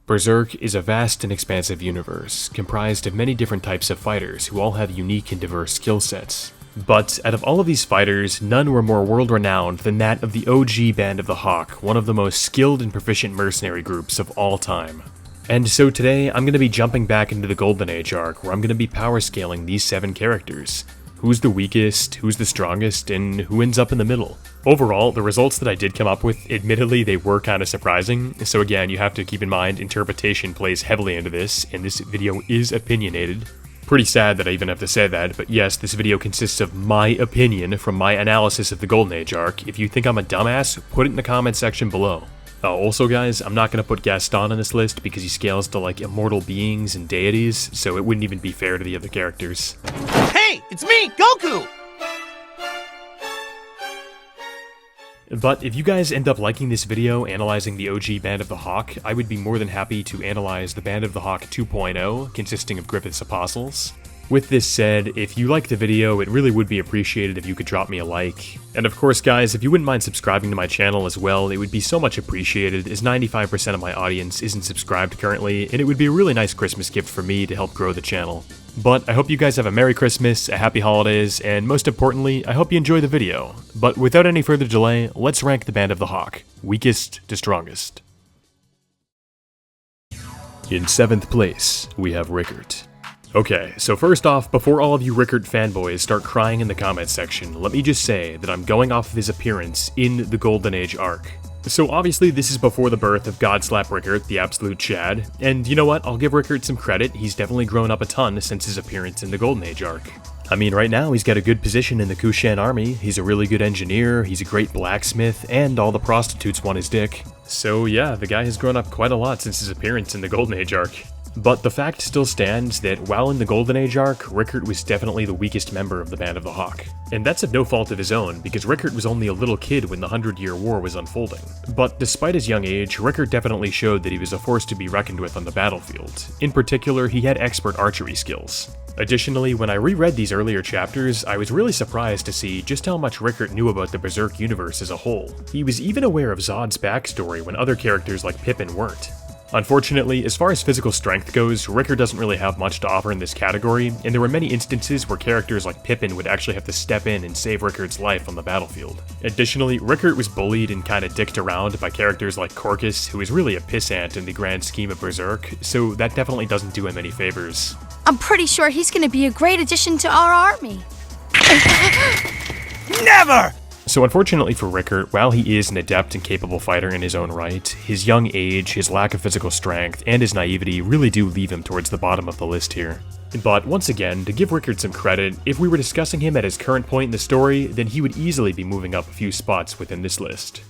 Berserk is a vast and expansive universe, comprised of many different types of fighters who all have unique and diverse skill sets. But out of all of these fighters, none were more world-renowned than that of the OG Band of the Hawk, one of the most skilled and proficient mercenary groups of all time. And so today, I'm going to be jumping back into the Golden Age arc, where I'm going to be power scaling these 7 characters. Who's the weakest, who's the strongest, and who ends up in the middle. Overall, the results that I did come up with, admittedly they were kind of surprising, so again, you have to keep in mind interpretation plays heavily into this, and this video is opinionated. Pretty sad that I even have to say that, but yes, this video consists of my opinion from my analysis of the Golden Age arc. If you think I'm a dumbass, put it in the comment section below. Also guys, I'm not going to put Gaston on this list because he scales to like immortal beings and deities, so it wouldn't even be fair to the other characters. Hey, it's me, Goku! But if you guys end up liking this video analyzing the OG Band of the Hawk, I would be more than happy to analyze the Band of the Hawk 2.0, consisting of Griffith's apostles. With this said, if you like the video, it really would be appreciated if you could drop me a like. And of course guys, if you wouldn't mind subscribing to my channel as well, it would be so much appreciated, as 95% of my audience isn't subscribed currently, and it would be a really nice Christmas gift for me to help grow the channel. But I hope you guys have a Merry Christmas, a Happy Holidays, and most importantly, I hope you enjoy the video. But without any further delay, let's rank the Band of the Hawk, weakest to strongest. In 7th place, we have Rickert. Okay, so first off, before all of you Rickert fanboys start crying in the comments section, let me just say that I'm going off of his appearance in the Golden Age arc. So obviously this is before the birth of Godslap Rickert, the absolute Chad, and you know what, I'll give Rickert some credit, he's definitely grown up a ton since his appearance in the Golden Age arc. I mean, right now he's got a good position in the Kushan army, he's a really good engineer, he's a great blacksmith, and all the prostitutes want his dick. So yeah, the guy has grown up quite a lot since his appearance in the Golden Age arc. But the fact still stands that while in the Golden Age arc, Rickert was definitely the weakest member of the Band of the Hawk. And that's of no fault of his own, because Rickert was only a little kid when the 100-Year War was unfolding. But despite his young age, Rickert definitely showed that he was a force to be reckoned with on the battlefield. In particular, he had expert archery skills. Additionally, when I reread these earlier chapters, I was really surprised to see just how much Rickert knew about the Berserk universe as a whole. He was even aware of Zod's backstory when other characters like Pippen weren't. Unfortunately, as far as physical strength goes, Rickert doesn't really have much to offer in this category, and there were many instances where characters like Pippen would actually have to step in and save Rickert's life on the battlefield. Additionally, Rickert was bullied and kinda dicked around by characters like Corcus, who is really a pissant in the grand scheme of Berserk, so that definitely doesn't do him any favors. I'm pretty sure he's gonna be a great addition to our army. Never! So unfortunately for Rickert, while he is an adept and capable fighter in his own right, his young age, his lack of physical strength, and his naivety really do leave him towards the bottom of the list here. But once again, to give Rickert some credit, if we were discussing him at his current point in the story, then he would easily be moving up a few spots within this list.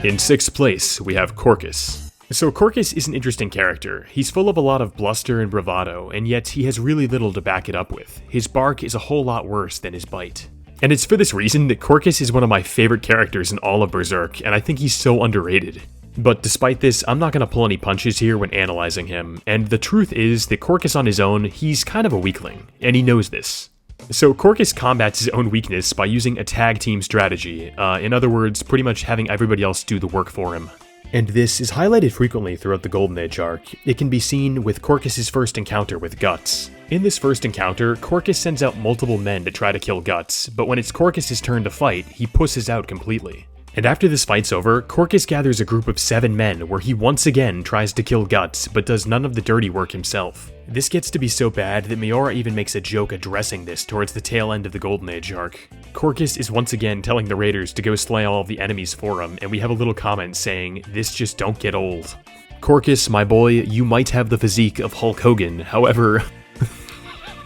In 6th place, we have Corcus. So Corcus is an interesting character. He's full of a lot of bluster and bravado, and yet he has really little to back it up with. His bark is a whole lot worse than his bite. And it's for this reason that Corcus is one of my favorite characters in all of Berserk, and I think he's so underrated. But despite this, I'm not going to pull any punches here when analyzing him, and the truth is that Corcus on his own, he's kind of a weakling, and he knows this. So Corcus combats his own weakness by using a tag team strategy, in other words, pretty much having everybody else do the work for him. And this is highlighted frequently throughout the Golden Age arc. It can be seen with Corcus' first encounter with Guts. In this first encounter, Corcus sends out multiple men to try to kill Guts, but when it's Corcus' turn to fight, he pusses out completely. And after this fight's over, Corcus gathers a group of 7 men where he once again tries to kill Guts, but does none of the dirty work himself. This gets to be so bad that Miura even makes a joke addressing this towards the tail end of the Golden Age arc. Corcus is once again telling the raiders to go slay all of the enemies for him, and we have a little comment saying, "This just don't get old." Corcus, my boy, you might have the physique of Hulk Hogan, however,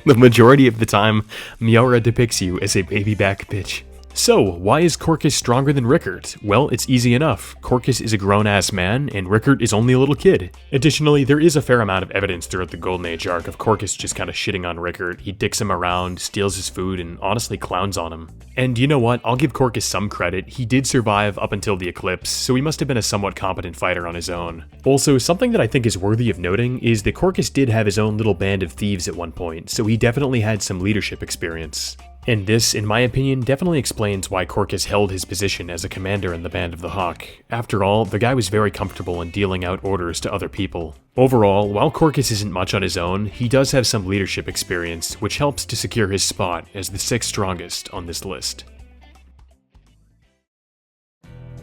the majority of the time, Miura depicts you as a baby back bitch. So, why is Corcus stronger than Rickert? Well, it's easy enough. Corcus is a grown-ass man, and Rickert is only a little kid. Additionally, there is a fair amount of evidence throughout the Golden Age arc of Corcus just kinda shitting on Rickert. He dicks him around, steals his food, and honestly clowns on him. And you know what? I'll give Corcus some credit. He did survive up until the eclipse, so he must have been a somewhat competent fighter on his own. Also, something that I think is worthy of noting is that Corcus did have his own little band of thieves at one point, so he definitely had some leadership experience. And this, in my opinion, definitely explains why Corcus held his position as a commander in the Band of the Hawk. After all, the guy was very comfortable in dealing out orders to other people. Overall, while Corcus isn't much on his own, he does have some leadership experience, which helps to secure his spot as the 6th strongest on this list.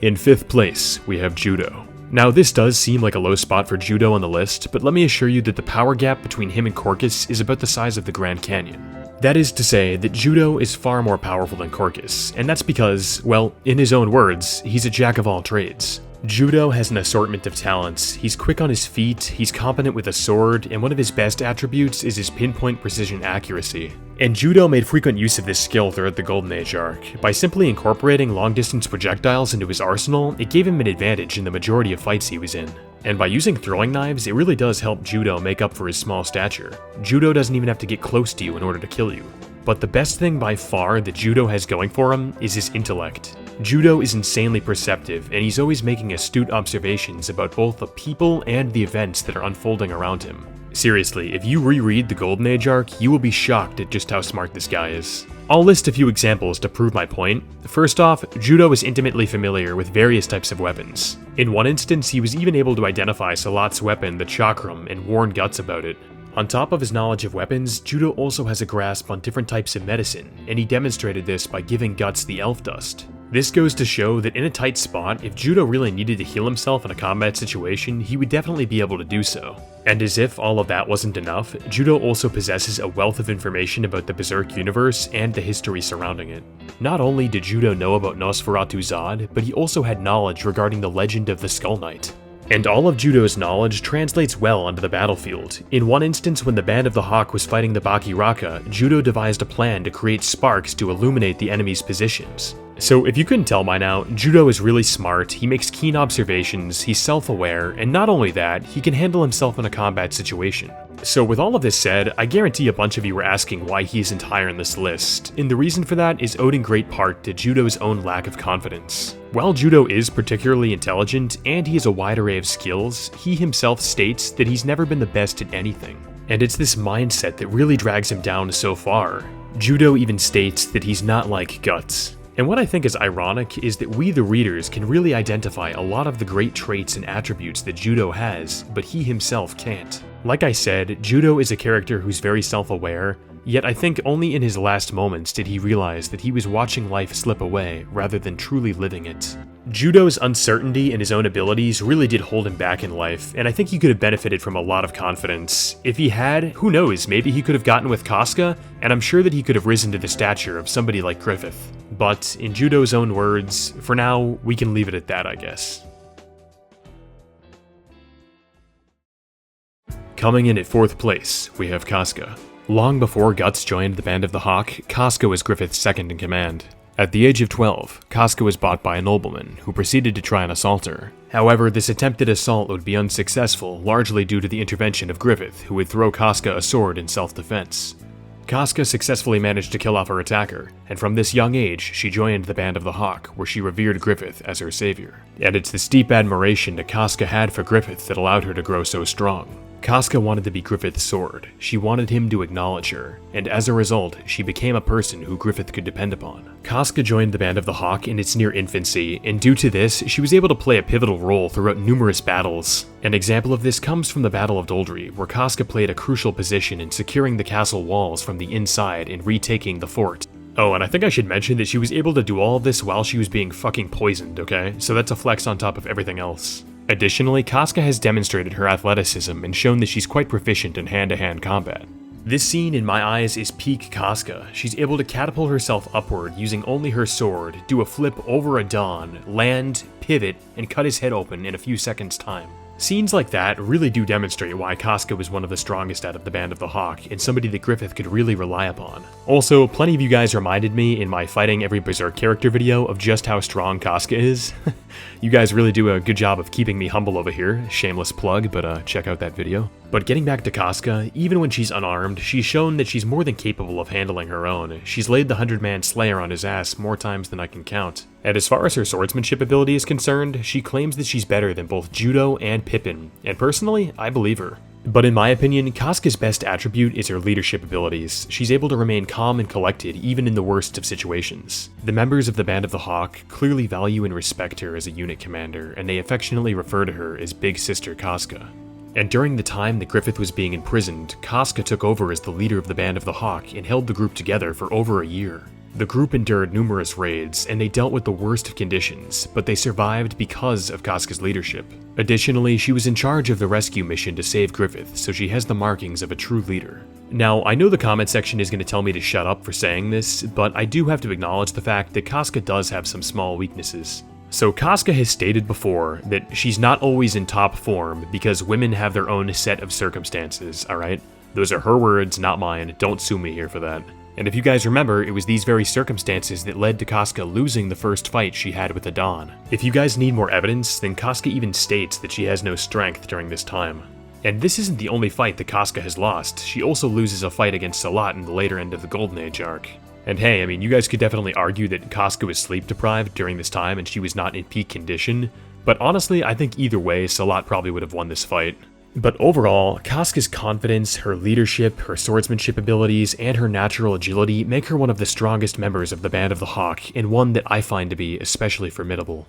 In 5th place, we have Judo. Now this does seem like a low spot for Judo on the list, but let me assure you that the power gap between him and Corcus is about the size of the Grand Canyon. That is to say that Judo is far more powerful than Corcus, and that's because, well, in his own words, he's a jack of all trades. Judo has an assortment of talents. He's quick on his feet, he's competent with a sword, and one of his best attributes is his pinpoint precision accuracy. And Judo made frequent use of this skill throughout the Golden Age arc. By simply incorporating long-distance projectiles into his arsenal, it gave him an advantage in the majority of fights he was in. And by using throwing knives, it really does help Judo make up for his small stature. Judo doesn't even have to get close to you in order to kill you. But the best thing by far that Judo has going for him is his intellect. Judo is insanely perceptive, and he's always making astute observations about both the people and the events that are unfolding around him. Seriously, if you reread the Golden Age arc, you will be shocked at just how smart this guy is. I'll list a few examples to prove my point. First off, Judo is intimately familiar with various types of weapons. In one instance, he was even able to identify Salat's weapon, the Chakram, and warn Guts about it. On top of his knowledge of weapons, Judo also has a grasp on different types of medicine, and he demonstrated this by giving Guts the elf dust. This goes to show that in a tight spot, if Judo really needed to heal himself in a combat situation, he would definitely be able to do so. And as if all of that wasn't enough, Judo also possesses a wealth of information about the Berserk universe and the history surrounding it. Not only did Judo know about Nosferatu Zod, but he also had knowledge regarding the legend of the Skull Knight. And all of Judo's knowledge translates well onto the battlefield. In one instance, when the Band of the Hawk was fighting the Bakiraka, Judo devised a plan to create sparks to illuminate the enemy's positions. So if you couldn't tell by now, Judo is really smart, he makes keen observations, he's self-aware, and not only that, he can handle himself in a combat situation. So with all of this said, I guarantee a bunch of you were asking why he isn't higher in this list, and the reason for that is owed in great part to Judo's own lack of confidence. While Judo is particularly intelligent, and he has a wide array of skills, he himself states that he's never been the best at anything. And it's this mindset that really drags him down so far. Judo even states that he's not like Guts. And what I think is ironic is that we the readers can really identify a lot of the great traits and attributes that Judo has, but he himself can't. Like I said, Judo is a character who's very self-aware, yet I think only in his last moments did he realize that he was watching life slip away rather than truly living it. Judo's uncertainty in his own abilities really did hold him back in life, and I think he could have benefited from a lot of confidence. If he had, who knows, maybe he could have gotten with Costa, and I'm sure that he could have risen to the stature of somebody like Griffith. But, in Judo's own words, for now, we can leave it at that, I guess. Coming in at 4th place, we have Costa. Long before Guts joined the Band of the Hawk, Costa was Griffith's second in command. At the age of 12, Costa was bought by a nobleman, who proceeded to try and assault her. However, this attempted assault would be unsuccessful, largely due to the intervention of Griffith, who would throw Costa a sword in self-defense. Costa successfully managed to kill off her attacker, and from this young age, she joined the Band of the Hawk, where she revered Griffith as her savior. And it's this deep admiration that Costa had for Griffith that allowed her to grow so strong. Costa wanted to be Griffith's sword, she wanted him to acknowledge her, and as a result, she became a person who Griffith could depend upon. Costa joined the Band of the Hawk in its near infancy, and due to this, she was able to play a pivotal role throughout numerous battles. An example of this comes from the Battle of Doldry, where Costa played a crucial position in securing the castle walls from the inside and retaking the fort. Oh, and I think I should mention that she was able to do all of this while she was being fucking poisoned, okay? So that's a flex on top of everything else. Additionally, Costa has demonstrated her athleticism and shown that she's quite proficient in hand-to-hand combat. This scene, in my eyes, is peak Costa. She's able to catapult herself upward using only her sword, do a flip over a Don, land, pivot, and cut his head open in a few seconds' time. Scenes like that really do demonstrate why Costa was one of the strongest out of the Band of the Hawk, and somebody that Griffith could really rely upon. Also, plenty of you guys reminded me in my Fighting Every Berserk Character video of just how strong Costa is. You guys really do a good job of keeping me humble over here, shameless plug, but check out that video. But getting back to Costa, even when she's unarmed, she's shown that she's more than capable of handling her own. She's laid the 100-man Slayer on his ass more times than I can count. And as far as her swordsmanship ability is concerned, she claims that she's better than both Judo and Pippen, and personally, I believe her. But in my opinion, Casca's best attribute is her leadership abilities. She's able to remain calm and collected even in the worst of situations. The members of the Band of the Hawk clearly value and respect her as a unit commander, and they affectionately refer to her as Big Sister Casca. And during the time that Griffith was being imprisoned, Casca took over as the leader of the Band of the Hawk and held the group together for over a year. The group endured numerous raids, and they dealt with the worst of conditions, but they survived because of Casca's leadership. Additionally, she was in charge of the rescue mission to save Griffith, so she has the markings of a true leader. Now, I know the comment section is going to tell me to shut up for saying this, but I do have to acknowledge the fact that Casca does have some small weaknesses. So Casca has stated before that she's not always in top form because women have their own set of circumstances, alright? Those are her words, not mine. Don't sue me here for that. And if you guys remember, it was these very circumstances that led to Casca losing the first fight she had with the Dawn. If you guys need more evidence, then Casca even states that she has no strength during this time. And this isn't the only fight that Casca has lost. She also loses a fight against Salat in the later end of the Golden Age arc. And hey, I mean, you guys could definitely argue that Casca was sleep deprived during this time and she was not in peak condition, but honestly, I think either way, Salat probably would have won this fight. But overall, Casca's confidence, her leadership, her swordsmanship abilities, and her natural agility make her one of the strongest members of the Band of the Hawk, and one that I find to be especially formidable.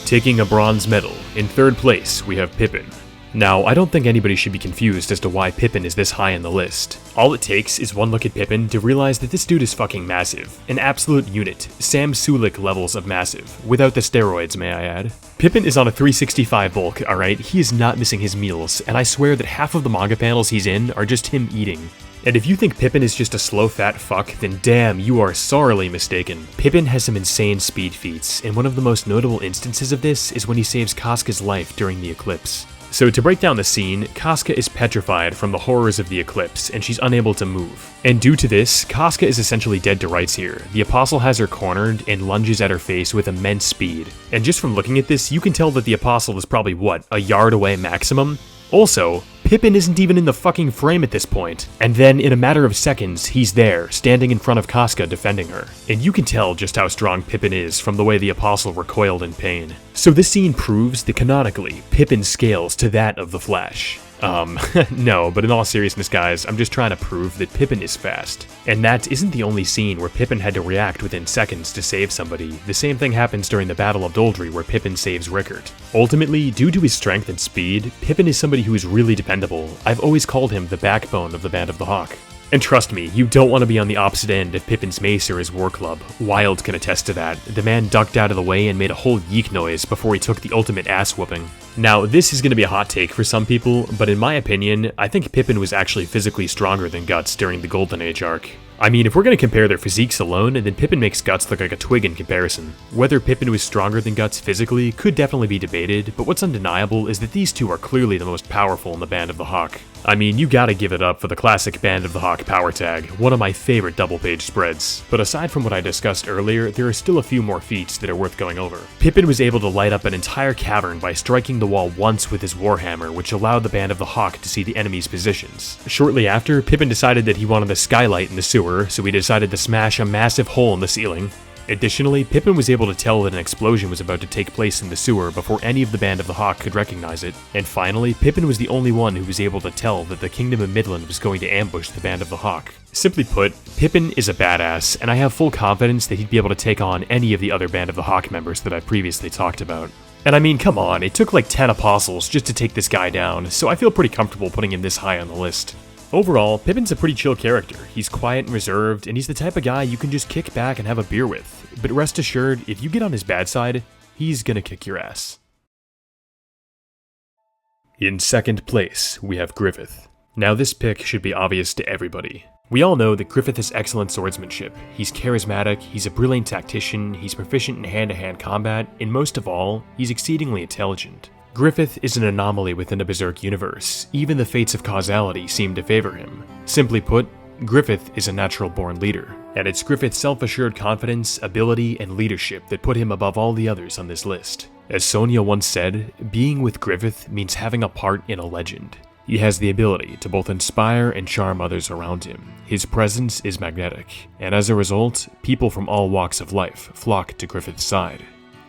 Taking a bronze medal, in third place we have Pippen. Now, I don't think anybody should be confused as to why Pippen is this high on the list. All it takes is one look at Pippen to realize that this dude is fucking massive. An absolute unit, Sam Sulik levels of massive, without the steroids, may I add. Pippen is on a 365 bulk, alright? He is not missing his meals, and I swear that half of the manga panels he's in are just him eating. And if you think Pippen is just a slow fat fuck, then damn, you are sorely mistaken. Pippen has some insane speed feats, and one of the most notable instances of this is when he saves Casca's life during the eclipse. So to break down the scene, Casca is petrified from the horrors of the eclipse, and she's unable to move. And due to this, Casca is essentially dead to rights here. The Apostle has her cornered and lunges at her face with immense speed. And just from looking at this, you can tell that the Apostle is probably, what, a yard away maximum? Also, Pippen isn't even in the fucking frame at this point. And then, in a matter of seconds, he's there, standing in front of Casca defending her. And you can tell just how strong Pippen is from the way the Apostle recoiled in pain. So this scene proves that canonically, Pippen scales to that of the Flash. No, but in all seriousness guys, I'm just trying to prove that Pippen is fast. And that isn't the only scene where Pippen had to react within seconds to save somebody. The same thing happens during the Battle of Doldry where Pippen saves Rickert. Ultimately, due to his strength and speed, Pippen is somebody who is really dependable. I've always called him the backbone of the Band of the Hawk. And trust me, you don't want to be on the opposite end of Pippin's mace or his war club. Wild can attest to that. The man ducked out of the way and made a whole yeek noise before he took the ultimate ass whooping. Now, this is going to be a hot take for some people, but in my opinion, I think Pippen was actually physically stronger than Guts during the Golden Age arc. I mean, if we're going to compare their physiques alone, then Pippen makes Guts look like a twig in comparison. Whether Pippen was stronger than Guts physically could definitely be debated, but what's undeniable is that these two are clearly the most powerful in the Band of the Hawk. I mean, you gotta give it up for the classic Band of the Hawk power tag, one of my favorite double-page spreads. But aside from what I discussed earlier, there are still a few more feats that are worth going over. Pippen was able to light up an entire cavern by striking the wall once with his warhammer, which allowed the Band of the Hawk to see the enemy's positions. Shortly after, Pippen decided that he wanted a skylight in the sewer, so he decided to smash a massive hole in the ceiling. Additionally, Pippen was able to tell that an explosion was about to take place in the sewer before any of the Band of the Hawk could recognize it. And finally, Pippen was the only one who was able to tell that the Kingdom of Midland was going to ambush the Band of the Hawk. Simply put, Pippen is a badass, and I have full confidence that he'd be able to take on any of the other Band of the Hawk members that I previously talked about. And I mean, come on, it took like 10 apostles just to take this guy down, so I feel pretty comfortable putting him this high on the list. Overall, Pippen's a pretty chill character. He's quiet and reserved, and he's the type of guy you can just kick back and have a beer with. But rest assured, if you get on his bad side, he's gonna kick your ass. In second place, we have Griffith. Now this pick should be obvious to everybody. We all know that Griffith has excellent swordsmanship. He's charismatic, he's a brilliant tactician, he's proficient in hand-to-hand combat, and most of all, he's exceedingly intelligent. Griffith is an anomaly within the Berserk universe. Even the fates of causality seem to favor him. Simply put, Griffith is a natural-born leader, and it's Griffith's self-assured confidence, ability, and leadership that put him above all the others on this list. As Sonia once said, being with Griffith means having a part in a legend. He has the ability to both inspire and charm others around him. His presence is magnetic, and as a result, people from all walks of life flock to Griffith's side.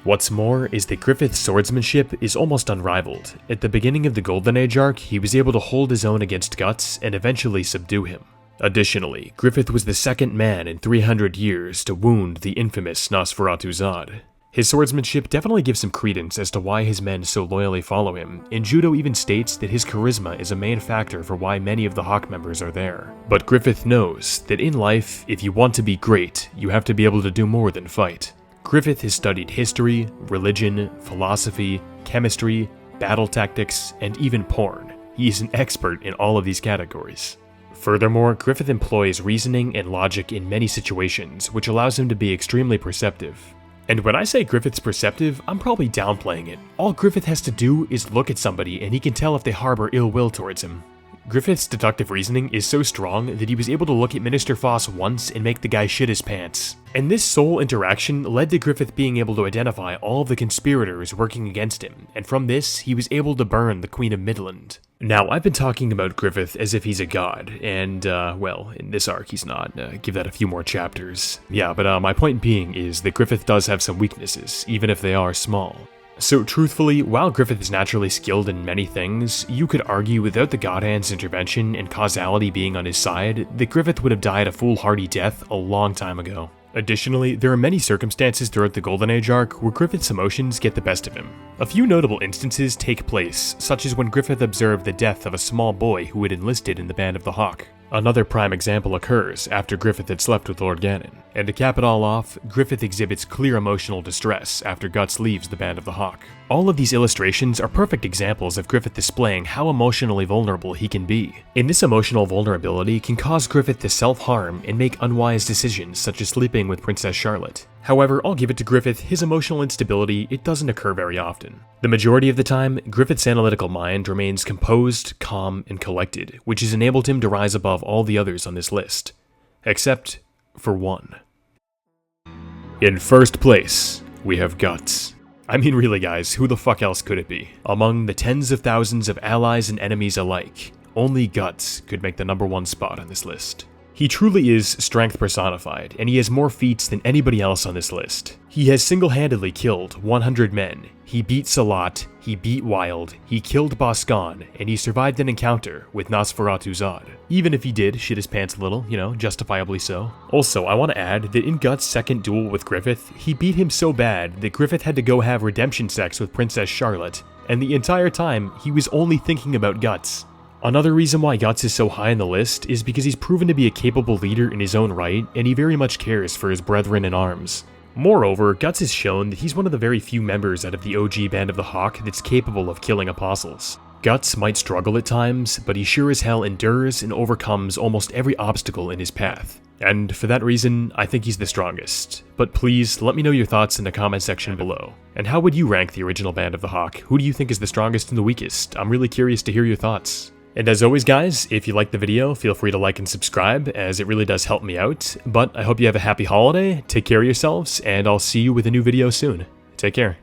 What's more is that Griffith's swordsmanship is almost unrivaled. At the beginning of the Golden Age arc, he was able to hold his own against Guts and eventually subdue him. Additionally, Griffith was the second man in 300 years to wound the infamous Nosferatu Zod. His swordsmanship definitely gives some credence as to why his men so loyally follow him, and Judo even states that his charisma is a main factor for why many of the Hawk members are there. But Griffith knows that in life, if you want to be great, you have to be able to do more than fight. Griffith has studied history, religion, philosophy, chemistry, battle tactics, and even porn. He is an expert in all of these categories. Furthermore, Griffith employs reasoning and logic in many situations, which allows him to be extremely perceptive. And when I say Griffith's perceptive, I'm probably downplaying it. All Griffith has to do is look at somebody and he can tell if they harbor ill will towards him. Griffith's deductive reasoning is so strong that he was able to look at Minister Foss once and make the guy shit his pants. And this sole interaction led to Griffith being able to identify all of the conspirators working against him, and from this, he was able to burn the Queen of Midland. Now, I've been talking about Griffith as if he's a god, and, well, in this arc he's not. Give that a few more chapters. Yeah, but my point being is that Griffith does have some weaknesses, even if they are small. So truthfully, while Griffith is naturally skilled in many things, you could argue without the God Hand's intervention and causality being on his side, that Griffith would have died a foolhardy death a long time ago. Additionally, there are many circumstances throughout the Golden Age arc where Griffith's emotions get the best of him. A few notable instances take place, such as when Griffith observed the death of a small boy who had enlisted in the Band of the Hawk. Another prime example occurs after Griffith had slept with Lord Ganon. And to cap it all off, Griffith exhibits clear emotional distress after Guts leaves the Band of the Hawk. All of these illustrations are perfect examples of Griffith displaying how emotionally vulnerable he can be. And this emotional vulnerability can cause Griffith to self-harm and make unwise decisions such as sleeping with Princess Charlotte. However, I'll give it to Griffith, his emotional instability, it doesn't occur very often. The majority of the time, Griffith's analytical mind remains composed, calm, and collected, which has enabled him to rise above all the others on this list. Except for one. In first place, we have Guts. I mean really guys, who the fuck else could it be? Among the tens of thousands of allies and enemies alike, only Guts could make the #1 spot on this list. He truly is strength personified, and he has more feats than anybody else on this list. He has single-handedly killed 100 men, he beat Salat, he beat Wild, he killed Boscan, and he survived an encounter with Nosferatu Zod. Even if he did shit his pants a little, justifiably so. Also, I want to add that in Guts' second duel with Griffith, he beat him so bad that Griffith had to go have redemption sex with Princess Charlotte, and the entire time, he was only thinking about Guts. Another reason why Guts is so high on the list is because he's proven to be a capable leader in his own right, and he very much cares for his brethren in arms. Moreover, Guts has shown that he's one of the very few members out of the OG Band of the Hawk that's capable of killing apostles. Guts might struggle at times, but he sure as hell endures and overcomes almost every obstacle in his path. And for that reason, I think he's the strongest. But please, let me know your thoughts in the comment section below. And how would you rank the original Band of the Hawk? Who do you think is the strongest and the weakest? I'm really curious to hear your thoughts. And as always guys, if you liked the video, feel free to like and subscribe, as it really does help me out. But I hope you have a happy holiday, take care of yourselves, and I'll see you with a new video soon. Take care.